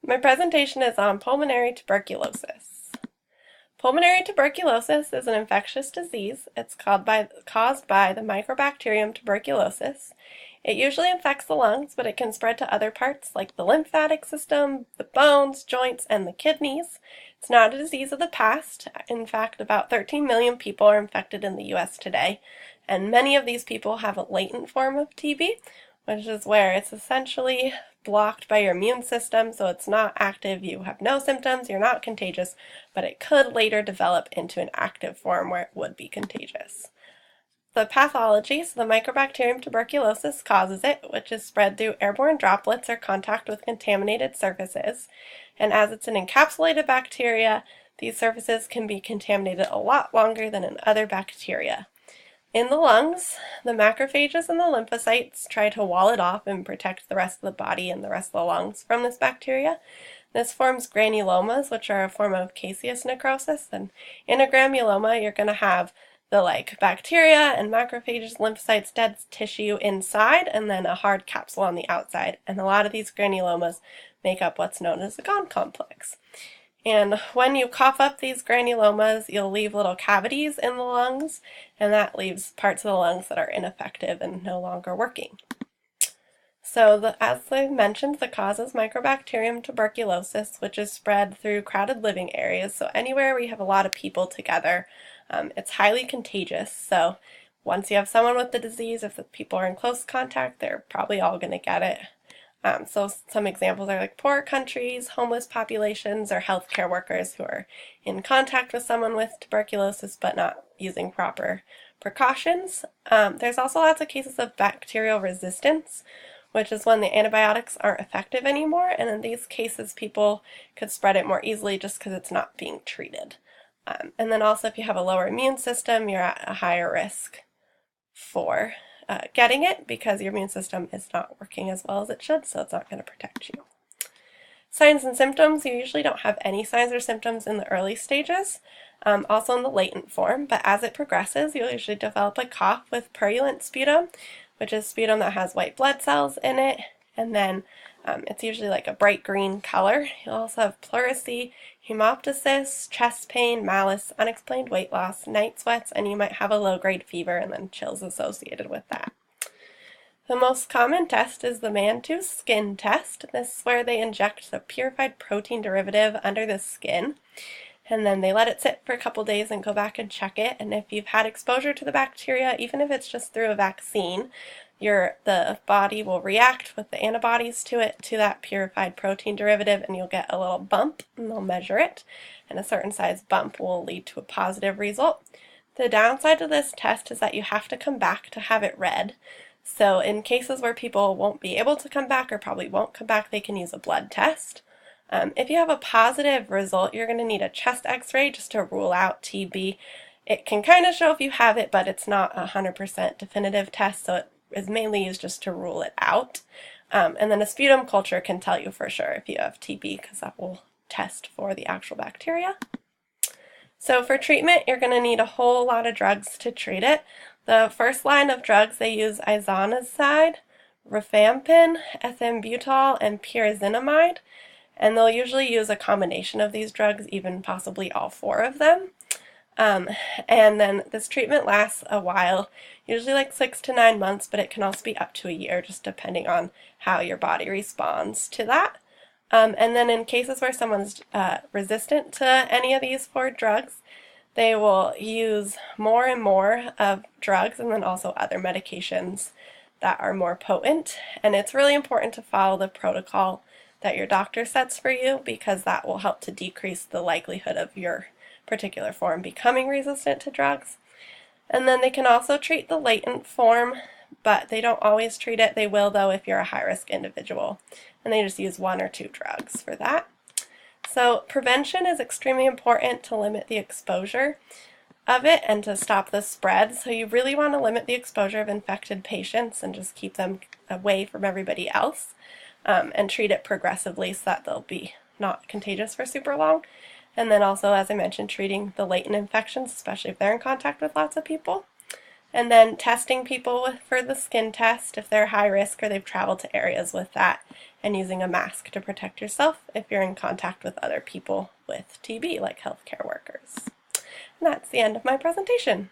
My presentation is on pulmonary tuberculosis. Pulmonary tuberculosis is an infectious disease. It's caused by the microbacterium tuberculosis. It usually infects the lungs, but it can spread to other parts like the lymphatic system, the bones, joints, and the kidneys. It's not a disease of the past. In fact, about 13 million people are infected in the US today, and many of these people have a latent form of TB, which is where it's essentially blocked by your immune system, so it's not active, you have no symptoms, you're not contagious, but it could later develop into an active form where it would be contagious. The pathology, so the microbacterium tuberculosis causes it, which is spread through airborne droplets or contact with contaminated surfaces. And as it's an encapsulated bacteria, these surfaces can be contaminated a lot longer than in other bacteria. In the lungs, the macrophages and the lymphocytes try to wall it off and protect the rest of the body and the rest of the lungs from this bacteria. This forms granulomas, which are a form of caseous necrosis. And in a granuloma, you're going to have the bacteria and macrophages, lymphocytes, dead tissue inside, and then a hard capsule on the outside. And a lot of these granulomas make up what's known as the Gaunt complex. And when you cough up these granulomas, you'll leave little cavities in the lungs, and that leaves parts of the lungs that are ineffective and no longer working. So as I mentioned, the cause is microbacterium tuberculosis, which is spread through crowded living areas. So anywhere we have a lot of people together, it's highly contagious. So once you have someone with the disease, if the people are in close contact, they're probably all going to get it. So some examples are like poor countries, homeless populations, or healthcare workers who are in contact with someone with tuberculosis but not using proper precautions. There's also lots of cases of bacterial resistance, which is when the antibiotics aren't effective anymore, and in these cases people could spread it more easily just because it's not being treated. And then also if you have a lower immune system, you're at a higher risk for getting it because your immune system is not working as well as it should, so it's not going to protect you. Signs and symptoms, you usually don't have any signs or symptoms in the early stages, also in the latent form, but as it progresses, you'll usually develop a cough with purulent sputum, which is sputum that has white blood cells in it, and then it's usually like a bright green color. You'll also have pleurisy, hemoptysis, chest pain, malaise, unexplained weight loss, night sweats, and you might have a low-grade fever and then chills associated with that. The most common test is the Mantoux skin test. This is where they inject the purified protein derivative under the skin, and then they let it sit for a couple days and go back and check it. And if you've had exposure to the bacteria, even if it's just through a vaccine, the body will react with the antibodies to it, to that purified protein derivative, and you'll get a little bump, and they'll measure it, and a certain size bump will lead to a positive result. The downside to this test is that you have to come back to have it read. So in cases where people won't be able to come back or probably won't come back, they can use a blood test. If you have a positive result, you're going to need a chest x-ray just to rule out TB. It can kind of show if you have it, but it's not a 100% definitive test, so it is mainly used just to rule it out. And then a sputum culture can tell you for sure if you have TB because that will test for the actual bacteria. So for treatment, you're going to need a whole lot of drugs to treat it. The first line of drugs, they use isoniazid, rifampin, ethambutol, and pyrazinamide. And they'll usually use a combination of these drugs, even possibly all four of them. And then this treatment lasts a while, usually like 6 to 9 months, but it can also be up to a year, just depending on how your body responds to that. And then in cases where someone's resistant to any of these four drugs, they will use more and more of drugs and then also other medications that are more potent. And it's really important to follow the protocol that your doctor sets for you because that will help to decrease the likelihood of your particular form becoming resistant to drugs. And then they can also treat the latent form, but they don't always treat it. They will though if you're a high-risk individual, and they just use 1 or 2 drugs for that. So prevention is extremely important to limit the exposure of it and to stop the spread. So you really want to limit the exposure of infected patients and just keep them away from everybody else, and treat it progressively so that they'll be not contagious for super long. And then also, as I mentioned, treating the latent infections, especially if they're in contact with lots of people. And then testing people for the skin test if they're high risk or they've traveled to areas with that, and using a mask to protect yourself if you're in contact with other people with TB, like healthcare workers. And that's the end of my presentation.